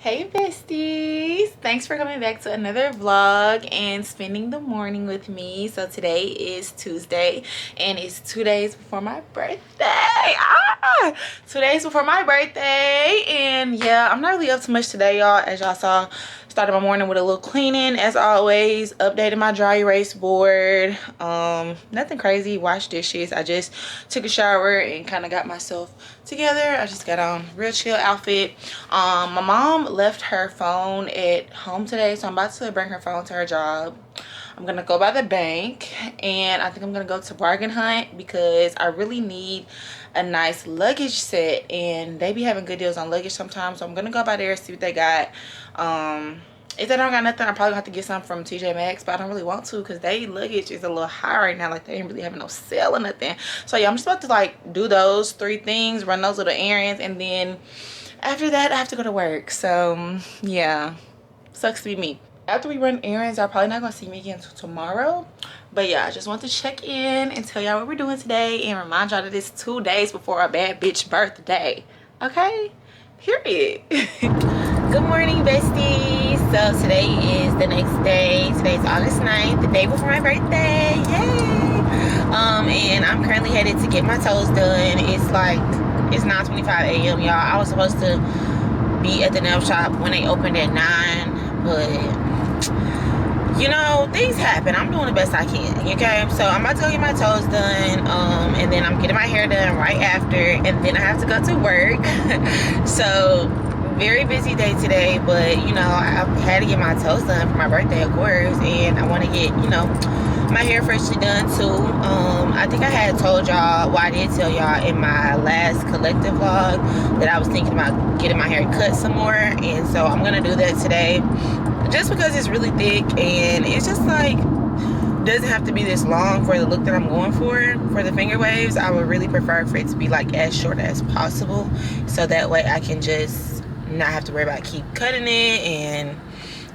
Hey besties, thanks for coming back to another vlog and spending the morning with me. So today is Tuesday and it's 2 days before my birthday. 2 days before my birthday, and yeah, I'm not really up to much today, y'all. As y'all saw, started my morning with a little cleaning as always, updated my dry erase board. Nothing crazy, washed dishes. I just took a shower and kind of got myself together. I just got on real chill outfit. My mom left her phone at home today, so I'm about to bring her phone to her job. I'm gonna go by the bank and I think I'm gonna go to Bargain Hunt because I really need a nice luggage set, and they be having good deals on luggage sometimes. So I'm gonna go by there, see what they got. If they don't got nothing, I'm probably gonna have to get some from TJ Maxx, but I don't really want to because they luggage is a little high right now. Like, they ain't really having no sale or nothing. So yeah, I'm just about to like do those 3 things, run those little errands, and then after that I have to go to work. So yeah, sucks to be me. After we run errands, y'all probably not gonna see me again until tomorrow. But yeah, I just want to check in and tell y'all what we're doing today and remind y'all that it's 2 days before a bad bitch birthday. Okay, period. Good morning, besties. So today is the next day. Today's August 9th, the day before my birthday. Yay! And I'm currently headed to get my toes done. It's 9:25 a.m. y'all. I was supposed to be at the nail shop when they opened at 9, but you know, things happen. I'm doing the best I can, okay? So I'm about to go get my toes done, and then I'm getting my hair done right after, and then I have to go to work. So very busy day today, but you know, I had to get my toes done for my birthday, of course, and I want to get, you know, my hair freshly done too. I think I had told y'all, well, I did tell y'all in my last collective vlog that I was thinking about getting my hair cut some more, and so I'm gonna do that today just because it's really thick, and it's just like doesn't have to be this long for the look that I'm going for the finger waves. I would really prefer for it to be like as short as possible, so that way I can just not have to worry about keep cutting it, and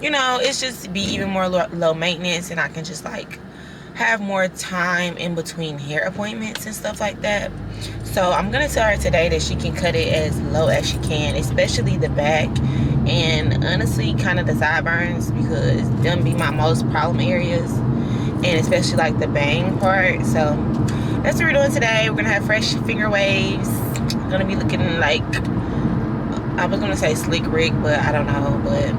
you know, it's just be even more low maintenance, and I can just like have more time in between hair appointments and stuff like that. So I'm gonna tell her today that she can cut it as low as she can, especially the back and honestly kind of the sideburns, because them be my most problem areas, and especially like the bang part. So that's what we're doing today. We're gonna have fresh finger waves. Gonna be looking like, I was gonna say slick Rick, but I don't know. But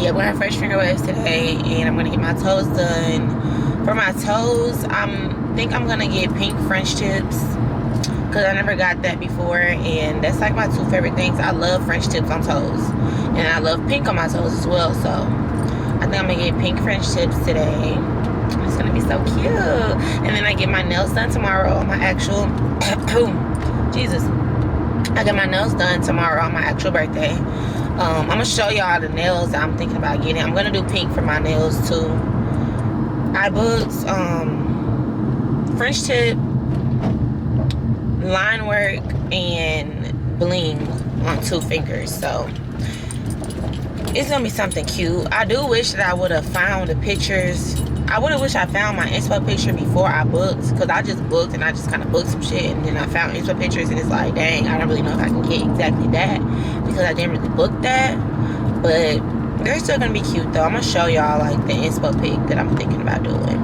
yeah, we're gonna have fresh finger waves today, and I'm gonna get my toes done. For my toes, I think I'm gonna get pink French tips because I never got that before, and that's like my 2 favorite things. I love French tips on toes, and I love pink on my toes as well. So I think I'm gonna get pink French tips today. It's gonna be so cute. And then I get my nails done tomorrow on my actual Jesus. I get my nails done tomorrow on my actual birthday. I'm gonna show y'all the nails that I'm thinking about getting. I'm gonna do pink for my nails too. I booked French tip, line work, and bling on 2 fingers. So it's gonna be something cute. I do wish that I would have found the pictures. I would have wished I found my inspo picture before I booked, because I just booked and I just kind of booked some shit, and then I found inspo pictures, and it's like, dang, I don't really know if I can get exactly that because I didn't really book that. But they're still gonna be cute though. I'm gonna show y'all like the inspo pic that I'm thinking about doing.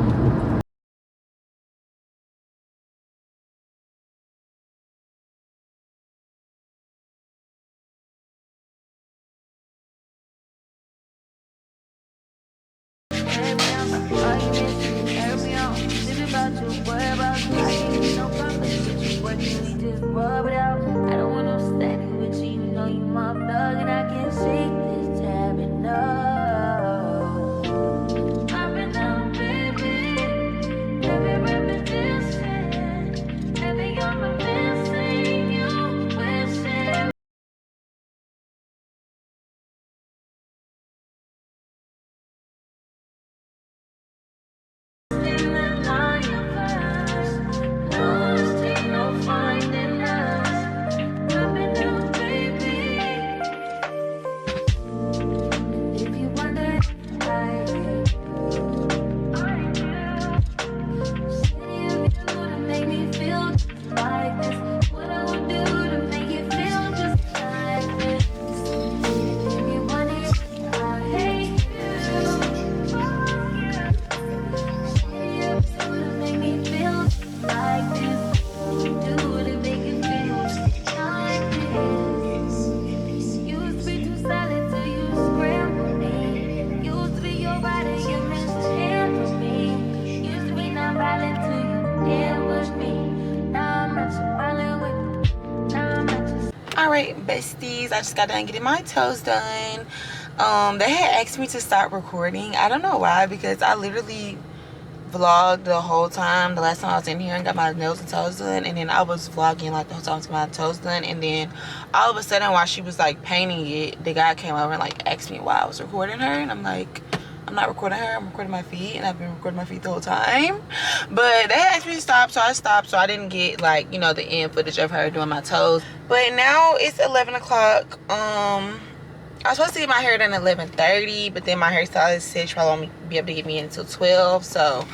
I just got done getting my toes done. They had asked me to stop recording. I don't know why, because I literally vlogged the whole time the last time I was in here and got my nails and toes done, and then I was vlogging like the whole time I was getting my toes done, and then all of a sudden while she was like painting it, the guy came over and like asked me why I was recording her, and I'm like, I'm not recording her, I'm recording my feet, and I've been recording my feet the whole time. But they asked me to stop, so I stopped, so I didn't get like, you know, the end footage of her doing my toes. But now it's 11 o'clock. I was supposed to get my hair done at 11:30, but then my hairstylist said she probably won't be able to get me in until 12. So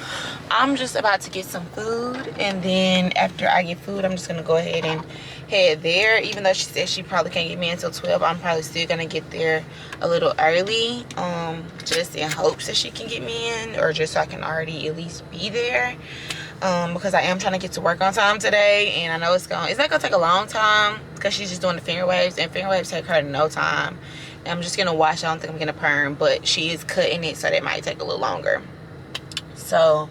I'm just about to get some food, and then after I get food, I'm just gonna go ahead and head there. Even though she said she probably can't get me until 12, I'm probably still gonna get there a little early, just in hopes that she can get me in, or just so I can already at least be there. Because I am trying to get to work on time today, and I know it's not gonna take a long time because she's just doing the finger waves, and finger waves take her no time. And I'm just gonna wash. I don't think I'm gonna perm, but she is cutting it, so that might take a little longer. So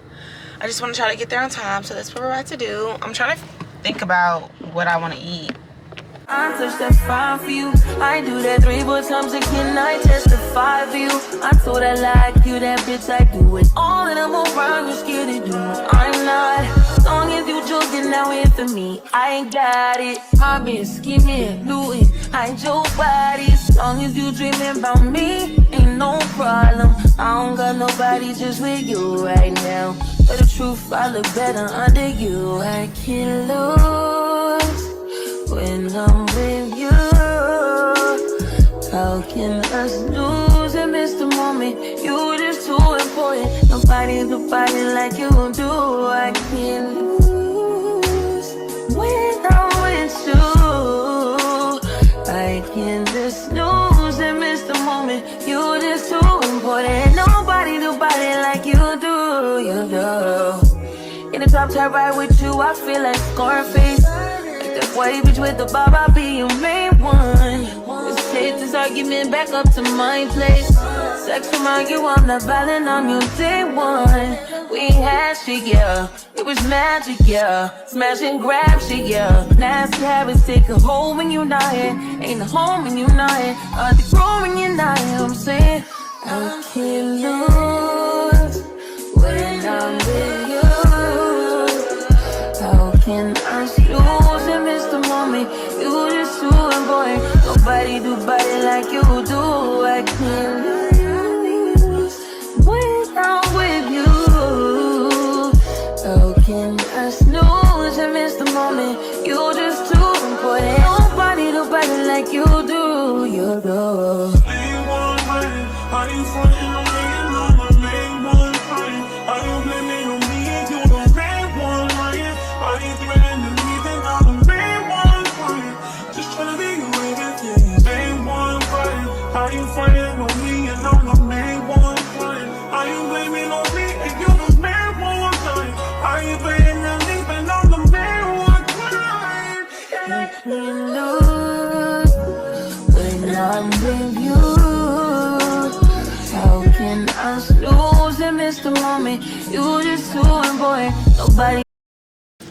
I just want to try to get there on time, so that's what we're about to do. I'm trying to think about what I want to eat. I touch that fire for you. I do that 3-4 times again. I testify for you. I told I like you, that bitch. I do it all, and I'm around. You're scared to do it. I'm not. As long as you joking, now in for me. I ain't got it. I've been scheming, looting. Hide your body. As long as you dreaming about me, ain't no problem. I don't got nobody just with you right now. But the truth, I look better under you. I can't lose when I'm with you. How can us lose and miss the moment? You just too important. Nobody do body like you do. I can't lose when I'm with you. I can just lose and miss the moment. You just too important. Nobody do body like you do. You do. In the top tier right with you, I feel like Scarface. White bitch with the bob, I'll be your main one. Let's take this argument back up to my place. Sex remind you I'm not violent on you day one. We had shit, yeah. It was magic, yeah. Smash and grab shit, yeah. Nasty habits take a hold when you're not here. Ain't a home when you're not here. Hard to grow when you're not here. I'm saying I can't lose when I'm with you. How can I lose and miss the moment? You just too important. Nobody do body like you do. I can't lose when I'm with you. How can I snooze and miss the moment? You just too important. Nobody do body like you do. You do. Are you frontin' on me and I'm the main one crying? Are you blaming on me and you the main one lying? Are you threatening me and I'm the main one crying? Just tryna be your everything, main one crying. Are you frontin' on me and I'm the main one crying? Are you blaming on me and you the main one crying? Are you blaming on me and I'm the main one crying? I can't lose when I'm with you. How can I lose and miss the moment? You just too important. Nobody.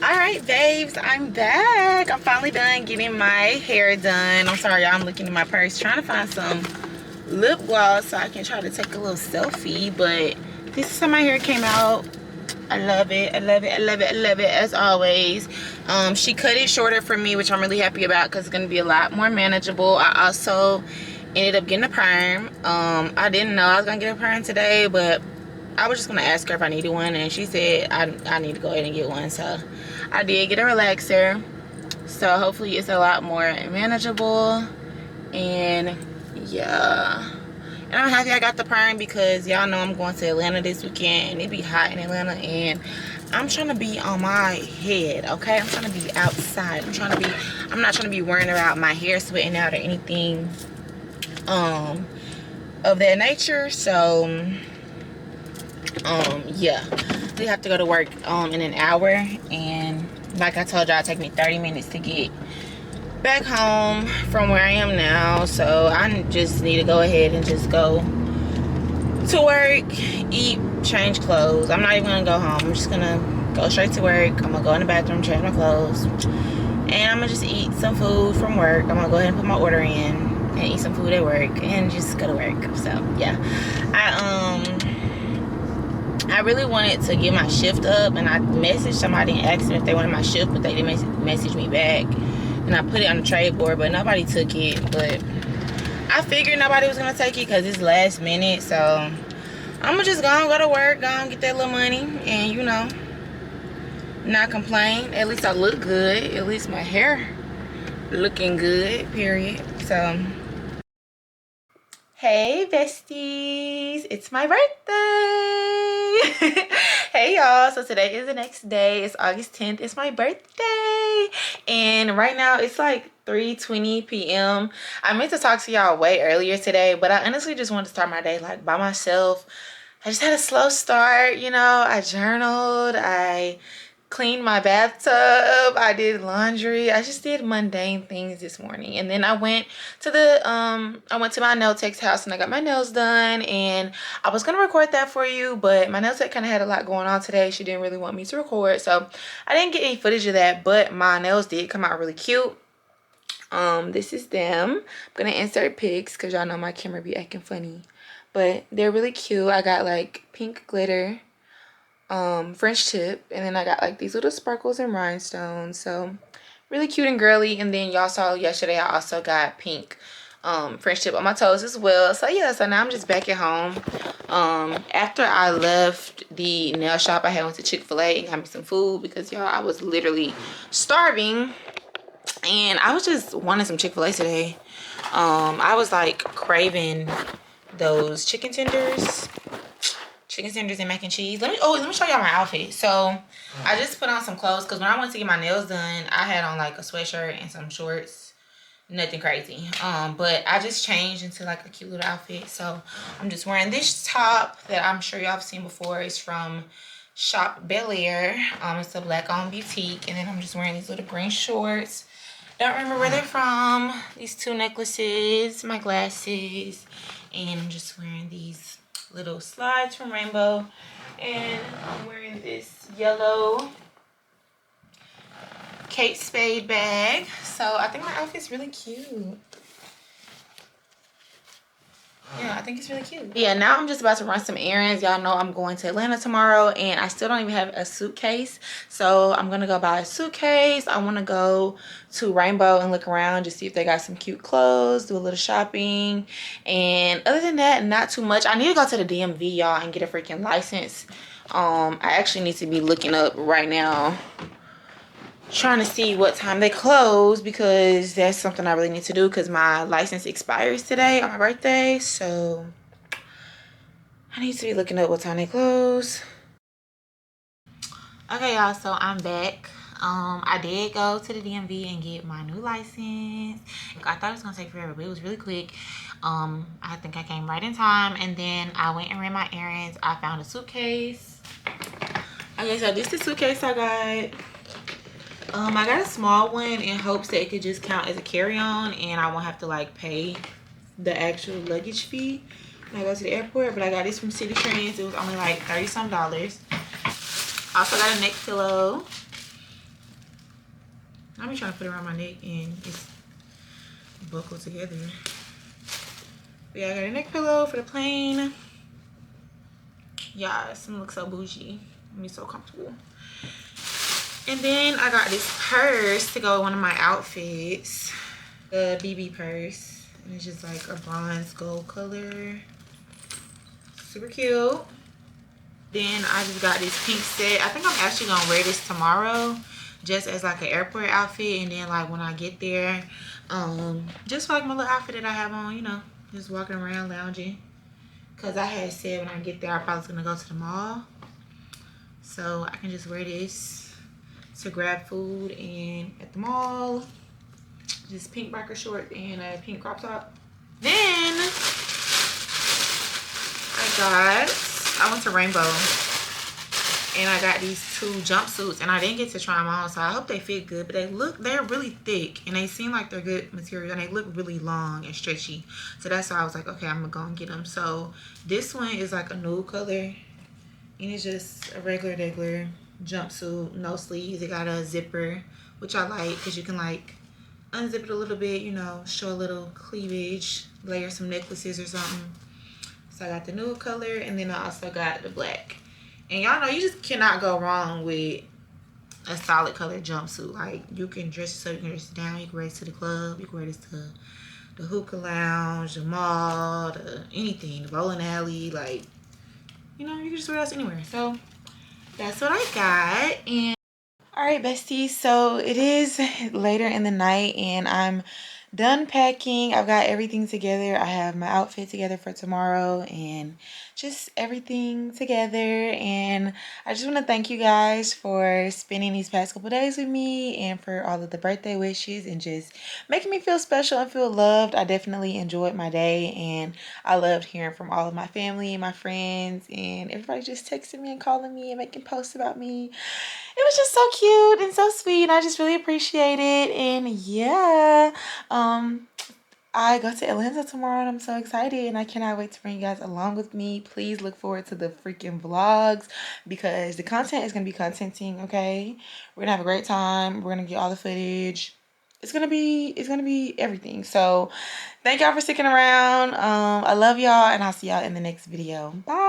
Alright babes, I'm back. I'm finally done getting my hair done. I'm sorry y'all, I'm looking in my purse trying to find some lip gloss so I can try to take a little selfie. But this is how my hair came out. I love it, I love it, I love it, I love it as always. She cut it shorter for me, which I'm really happy about because it's going to be a lot more manageable. I also ended up getting a perm. I didn't know I was going to get a perm today, but I was just going to ask her if I needed one, and she said I need to go ahead and get one. So I did get a relaxer. So hopefully it's a lot more manageable. And yeah. And I'm happy I got the perm because y'all know I'm going to Atlanta this weekend, and it be hot in Atlanta, and I'm trying to be on my head, okay? I'm trying to be outside. I'm not trying to be worrying about my hair sweating out or anything of that nature. So yeah, we have to go to work in an hour, and like I told y'all, it take me 30 minutes to get back home from where I am now. So I just need to go ahead and just go to work, eat, change clothes. I'm not even gonna go home. I'm just gonna go straight to work. I'm gonna go in the bathroom, change my clothes, and I'm gonna just eat some food from work. I'm gonna go ahead and put my order in, and eat some food at work and just go to work. So yeah, I really wanted to get my shift up, and I messaged somebody and asked them if they wanted my shift, but they didn't message me back. And I put it on the trade board, but nobody took it. But I figured nobody was gonna take it because it's last minute. So I'm gonna just go to work, get that little money, and you know, not complain. At least I look good. At least my hair looking good, period. So hey besties, it's my birthday. Hey y'all, so today is the next day. It's August 10th. It's my birthday, and right now it's like 3:20 p.m. I meant to talk to y'all way earlier today, but I honestly just wanted to start my day like by myself. I just had a slow start, you know. I journaled, I cleaned my bathtub, I did laundry. I just did mundane things this morning, and then I went to my nail tech's house and I got my nails done. And I was gonna record that for you, but my nail tech kind of had a lot going on today. She didn't really want me to record, so I didn't get any footage of that, but my nails did come out really cute. This is them. I'm gonna insert pics because y'all know my camera be acting funny, but they're really cute. I got like pink glitter, French tip, and then I got like these little sparkles and rhinestones, so really cute and girly. And then y'all saw yesterday I also got pink French tip on my toes as well. So yeah, so now I'm just back at home. After I left the nail shop, I went to Chick-fil-A and got me some food because y'all, I was literally starving and I was just wanting some Chick-fil-A today. I was like craving those chicken tenders and mac and cheese. Let me show y'all my outfit. So I just put on some clothes because when I went to get my nails done, I had on like a sweatshirt and some shorts. Nothing crazy. But I just changed into like a cute little outfit. So I'm just wearing this top that I'm sure y'all have seen before. It's from Shop Bel Air. It's a black owned boutique. And then I'm just wearing these little green shorts. Don't remember where they're from. These 2 necklaces, my glasses, and I'm just wearing these little slides from Rainbow, and I'm wearing this yellow Kate Spade bag. So I think my outfit's really cute. Yeah, I think it's really cute. Yeah, now I'm just about to run some errands. Y'all know I'm going to Atlanta tomorrow, and I still don't even have a suitcase. So I'm gonna go buy a suitcase. I want to go to Rainbow and look around, just see if they got some cute clothes, do a little shopping. And other than that, not too much. I need to go to the DMV, y'all, and get a freaking license. I actually need to be looking up right now, trying to see what time they close, because that's something I really need to do because my license expires today on my birthday. So I need to be looking up what time they close. Okay y'all, so I'm back. I did go to the DMV and get my new license. I thought it was gonna take forever, but it was really quick. I think I came right in time, and then I went and ran my errands. I found a suitcase. Okay, so this is the suitcase I got. I got a small one in hopes that it could just count as a carry-on and I won't have to like pay the actual luggage fee when I go to the airport. But I got this from City Trends. It was only like $30-some. I also got a neck pillow. I'm trying to put it around my neck and it's buckled together. But yeah, I got a neck pillow for the plane. Yeah, this one looks so bougie. I'm so comfortable. And then I got this purse to go with one of my outfits. The BB purse. And it's just like a bronze gold color. Super cute. Then I just got this pink set. I think I'm actually going to wear this tomorrow. Just as like an airport outfit. And then like when I get there. Just like my little outfit that I have on, you know. Just walking around lounging. Because I had said when I get there I probably was going to go to the mall. So I can just wear this to grab food and at the mall. Just pink biker short and a pink crop top. Then I went to Rainbow and I got these 2 jumpsuits, and I didn't get to try them on, so I hope they fit good. But they're really thick and they seem like they're good material, and they look really long and stretchy. So that's why I was like, okay, I'm gonna go and get them. So this one is like a nude color, and it's just a regular jumpsuit, no sleeves. It got a zipper, which I like because you can like unzip it a little bit, you know, show a little cleavage, layer some necklaces or something. So I got the nude color, and then I also got the black. And y'all know you just cannot go wrong with a solid color jumpsuit. Like, you can dress it so you can dress it down, you can wear it to the club, you can wear this to the hookah lounge, the mall, the anything, the bowling alley. Like, you know, you can just wear this anywhere. So that's what I got. And all right, besties, so it is later in the night and I'm done packing. I've got everything together. I have my outfit together for tomorrow and just everything together. And I just want to thank you guys for spending these past couple days with me and for all of the birthday wishes and just making me feel special and feel loved. I definitely enjoyed my day and I loved hearing from all of my family and my friends and everybody just texting me and calling me and making posts about me. It was just so cute and so sweet, and I just really appreciate it. And yeah, I go to Atlanta tomorrow and I'm so excited and I cannot wait to bring you guys along with me. Please look forward to the freaking vlogs because the content is gonna be contenting, okay? We're gonna have a great time. We're gonna get all the footage. It's gonna be everything. So thank y'all for sticking around. I love y'all and I'll see y'all in the next video. Bye.